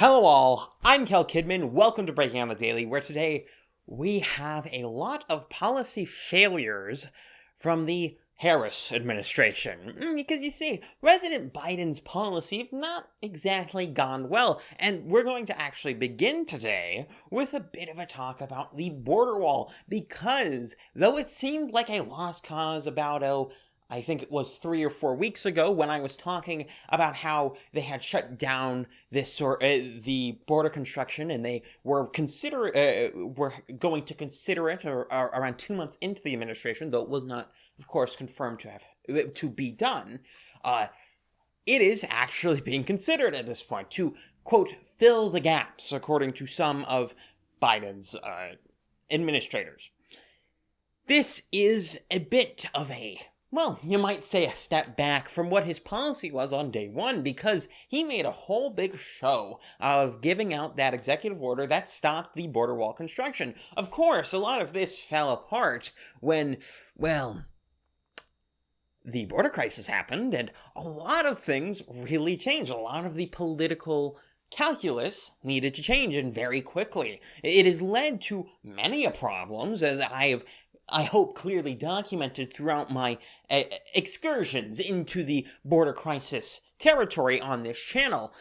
Hello all, I'm KelKidman, welcome to Breaking on the Daily, where today we have a lot of policy failures from the Harris administration. Because you see, President Biden's policy have not exactly gone well, and we're going to actually begin today with a bit of a talk about the border wall, because though it seemed like a lost cause about, I think it was 3 or 4 weeks ago when I was talking about how they had shut down the border construction, and they were going to consider it around 2 months into the administration, though it was not, of course, confirmed to be done. It is actually being considered at this point to, quote, fill the gaps, according to some of Biden's administrators. This is a bit of you might say a step back from what his policy was on day one, because he made a whole big show of giving out that executive order that stopped the border wall construction. Of course, a lot of this fell apart when, the border crisis happened, and a lot of things really changed. A lot of the political calculus needed to change, and very quickly. It has led to many problems, as I hope clearly documented throughout my excursions into the border crisis territory on this channel.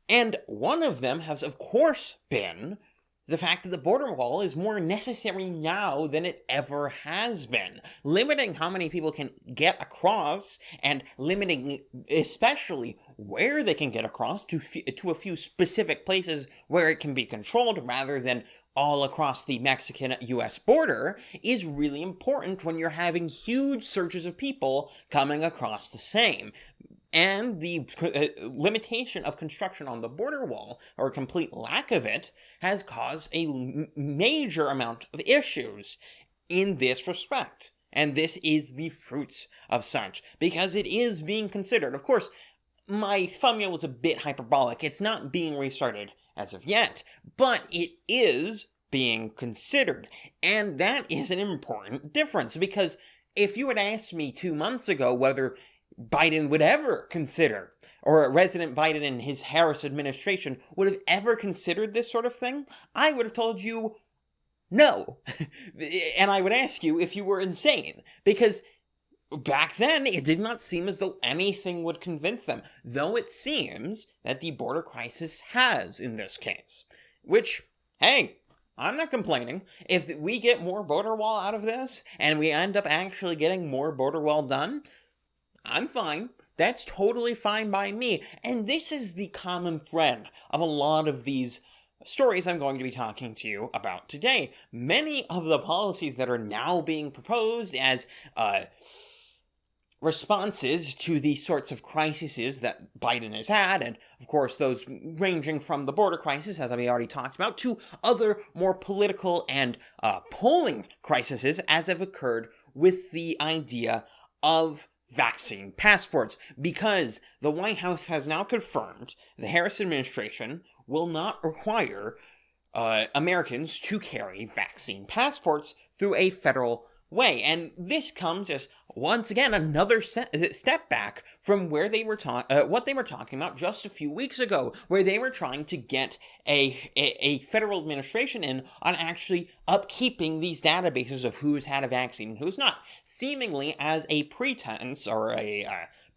And one of them has, of course, been the fact that the border wall is more necessary now than it ever has been. Limiting how many people can get across, and limiting especially where they can get across to a few specific places where it can be controlled rather than all across the Mexican-U.S. border, is really important when you're having huge surges of people coming across the same. And the limitation of construction on the border wall, or a complete lack of it, has caused a major amount of issues in this respect. And this is the fruits of such, because it is being considered. Of course, my thumbnail was a bit hyperbolic. It's not being restarted as of yet, but it is being considered. And that is an important difference, because if you had asked me 2 months ago whether Biden would ever consider, or President Biden and his Harris administration would have ever considered this sort of thing, I would have told you no. And I would ask you if you were insane, because back then, it did not seem as though anything would convince them, though it seems that the border crisis has in this case. Which, hey, I'm not complaining. If we get more border wall out of this, and we end up actually getting more border wall done, I'm fine. That's totally fine by me. And this is the common thread of a lot of these stories I'm going to be talking to you about today. Many of the policies that are now being proposed as responses to the sorts of crises that Biden has had, and of course those ranging from the border crisis, as we already talked about, to other more political and polling crises as have occurred with the idea of vaccine passports, because the White House has now confirmed the Harris administration will not require Americans to carry vaccine passports through a federal way. And this comes as, once again, another step back from where they were what they were talking about just a few weeks ago, where they were trying to get a federal administration in on actually upkeeping these databases of who's had a vaccine and who's not, seemingly as a pretense or a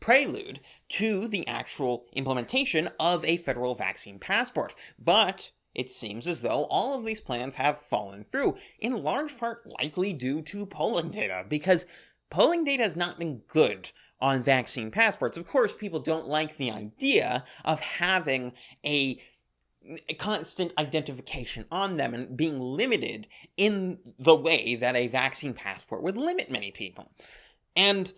prelude to the actual implementation of a federal vaccine passport. But it seems as though all of these plans have fallen through, in large part likely due to polling data, because polling data has not been good on vaccine passports. Of course, people don't like the idea of having a constant identification on them and being limited in the way that a vaccine passport would limit many people. And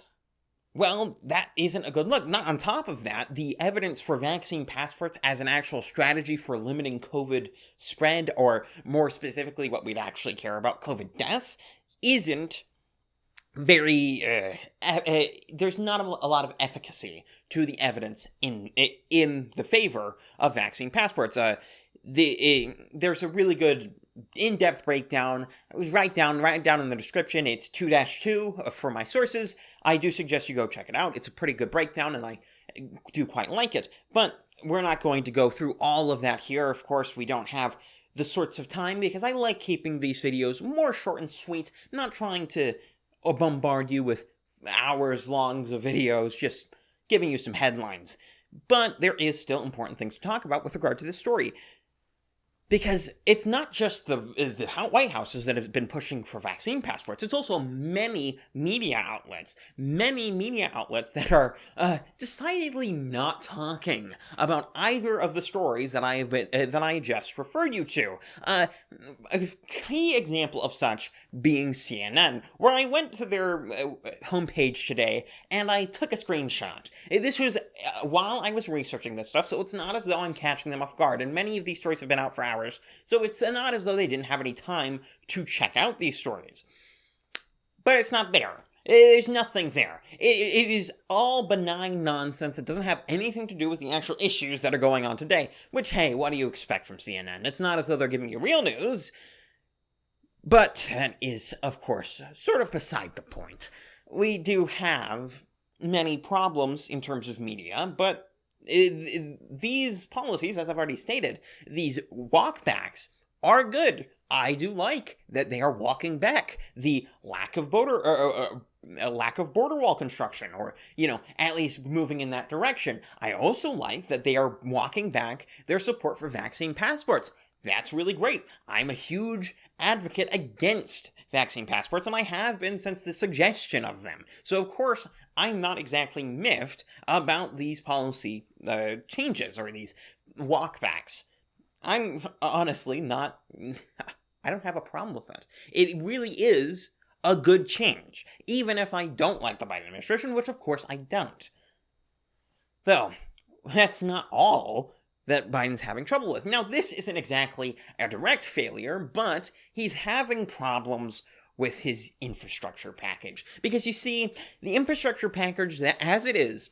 well, that isn't a good look. Not on top of that, the evidence for vaccine passports as an actual strategy for limiting COVID spread, or more specifically what we'd actually care about, COVID death, isn't very, there's not a lot of efficacy to the evidence in the favor of vaccine passports. There's a really good in-depth breakdown. It was right down in the description. It's 2-2 for my sources. I do suggest you go check it out. It's a pretty good breakdown, and I do quite like it. But we're not going to go through all of that here. Of course, we don't have the sorts of time, because I like keeping these videos more short and sweet, not trying to bombard you with hours longs of videos, just giving you some headlines. But there is still important things to talk about with regard to this story. Because it's not just the White Houses that have been pushing for vaccine passports. It's also many media outlets. Many media outlets that are decidedly not talking about either of the stories that I just referred you to. A key example of such being CNN, where I went to their homepage today and I took a screenshot. This was while I was researching this stuff, so it's not as though I'm catching them off guard. And many of these stories have been out for hours. So it's not as though they didn't have any time to check out these stories. But it's not there. There's nothing there. It is all benign nonsense that doesn't have anything to do with the actual issues that are going on today. Which, hey, what do you expect from CNN? It's not as though they're giving you real news. But that is, of course, sort of beside the point. We do have many problems in terms of media, but these policies, as I've already stated, these walkbacks are good. I do like that they are walking back the lack of border wall construction, or, at least moving in that direction. I also like that they are walking back their support for vaccine passports. That's really great. I'm a huge advocate against vaccine passports, and I have been since the suggestion of them. So, of course, I'm not exactly miffed about these policy changes or these walkbacks. I'm honestly not... I don't have a problem with that. It really is a good change, even if I don't like the Biden administration, which of course I don't. Though, that's not all that Biden's having trouble with. Now, this isn't exactly a direct failure, but he's having problems with his infrastructure package. Because you see, the infrastructure package, that as it is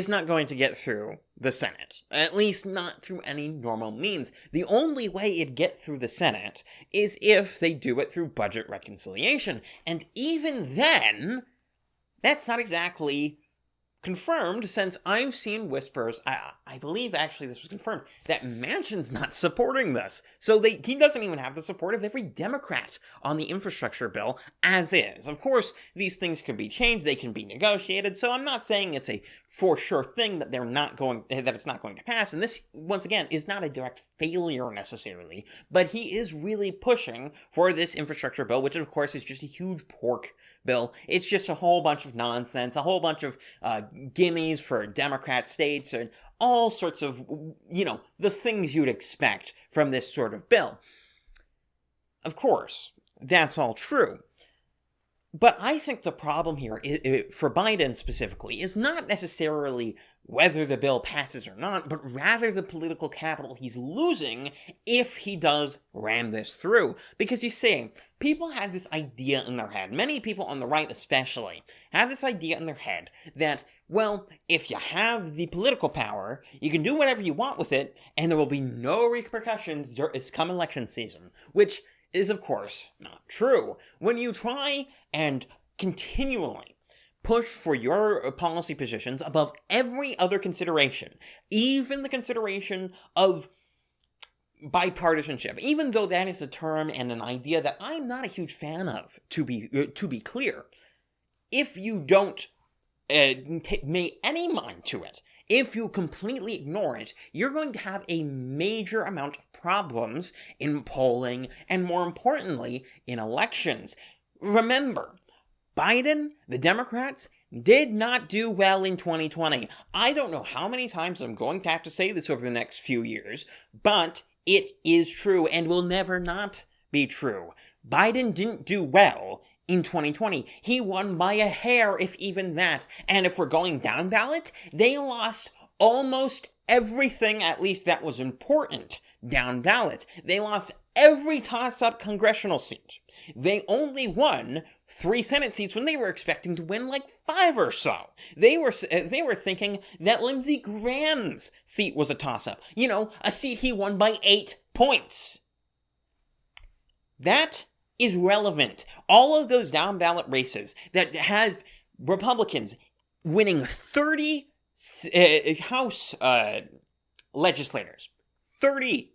not going to get through the Senate. At least not through any normal means. The only way it'd get through the Senate is if they do it through budget reconciliation. And even then, that's not exactly confirmed, since I've seen whispers, I believe actually this was confirmed, that Manchin's not supporting this. So he doesn't even have the support of every Democrat on the infrastructure bill as is. Of course, these things can be changed, they can be negotiated, so I'm not saying it's a for sure thing that it's not going to pass, and this, once again, is not a direct failure necessarily, but he is really pushing for this infrastructure bill, which of course is just a huge pork bill. It's just a whole bunch of nonsense, a whole bunch of gimmies for Democrat states, and all sorts of, the things you'd expect from this sort of bill. Of course, that's all true. But I think the problem here, for Biden specifically, is not necessarily whether the bill passes or not, but rather the political capital he's losing if he does ram this through. Because you see, people have this idea in their head, many people on the right especially, have this idea in their head that, well, if you have the political power, you can do whatever you want with it, and there will be no repercussions come election season, which is, of course, not true. When you try and continually push for your policy positions above every other consideration, even the consideration of bipartisanship, even though that is a term and an idea that I'm not a huge fan of, to be clear, if you don't pay any mind to it, if you completely ignore it, you're going to have a major amount of problems in polling and, more importantly, in elections. Remember, Biden, the Democrats, did not do well in 2020. I don't know how many times I'm going to have to say this over the next few years, but it is true and will never not be true. Biden didn't do well in 2020. He won by a hair, if even that. And if we're going down ballot, they lost almost everything, at least that was important, down ballot. They lost every toss-up congressional seat. They only won 3 Senate seats when they were expecting to win like 5 or so. They were thinking that Lindsey Graham's seat was a toss-up. A seat he won by 8 points. That is relevant. All of those down-ballot races that have Republicans winning 30 House legislators. 30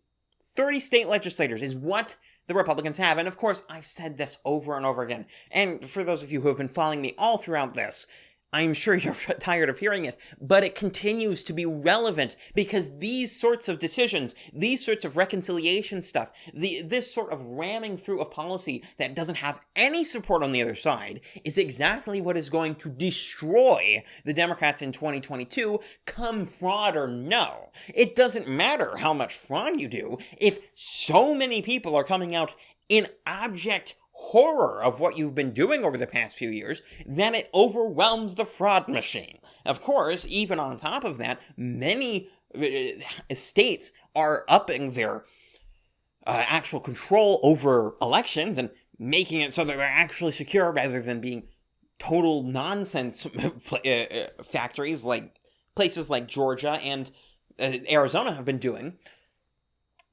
state legislators is what the Republicans have. And of course, I've said this over and over again. And for those of you who have been following me all throughout this, I'm sure you're tired of hearing it, but it continues to be relevant because these sorts of decisions, these sorts of reconciliation stuff, this sort of ramming through of policy that doesn't have any support on the other side is exactly what is going to destroy the Democrats in 2022, come fraud or no. It doesn't matter how much fraud you do if so many people are coming out in abject horror of what you've been doing over the past few years, then it overwhelms the fraud machine. Of course, even on top of that, many states are upping their actual control over elections and making it so that they're actually secure rather than being total nonsense factories like places like Georgia and Arizona have been doing.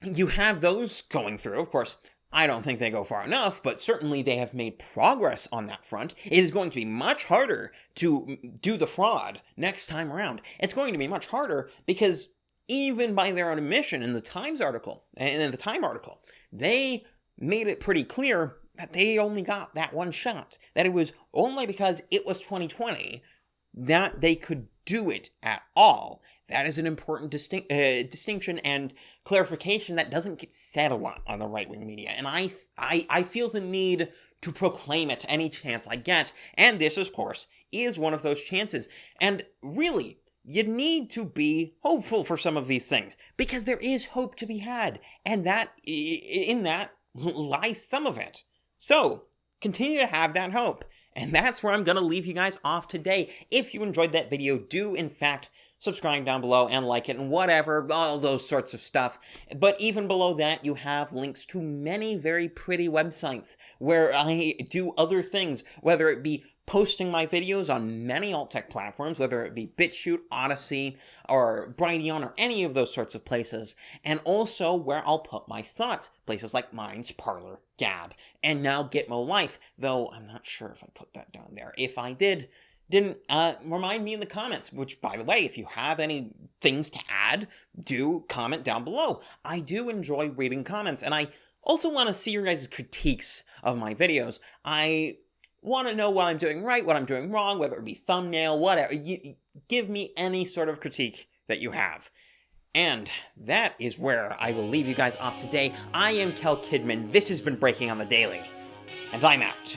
You have those going through, of course. I don't think they go far enough, but certainly they have made progress on that front. It is going to be much harder to do the fraud next time around. It's going to be much harder because even by their own admission in the Time article, they made it pretty clear that they only got that one shot. That it was only because it was 2020 that they could do it at all. That is an important distinction and clarification that doesn't get said a lot on the right-wing media. And I feel the need to proclaim it any chance I get. And this, of course, is one of those chances. And really, you need to be hopeful for some of these things because there is hope to be had. And in that lies some of it. So continue to have that hope. And that's where I'm going to leave you guys off today. If you enjoyed that video, do in fact subscribe down below and like it and whatever, all those sorts of stuff. But even below that, you have links to many very pretty websites where I do other things, whether it be posting my videos on many alt-tech platforms, whether it be BitChute, Odyssey, or Brighteon, or any of those sorts of places, and also where I'll put my thoughts, places like Minds, Parler, Gab, and now Gitmo Life, though I'm not sure if I put that down there. If I didn't remind me in the comments, which, by the way, if you have any things to add, do comment down below. I do enjoy reading comments, and I also want to see your guys' critiques of my videos. I want to know what I'm doing right, what I'm doing wrong, whether it be thumbnail, whatever. Give me any sort of critique that you have. And that is where I will leave you guys off today. I am KelKidman. This has been Breaking on the Daily, and I'm out.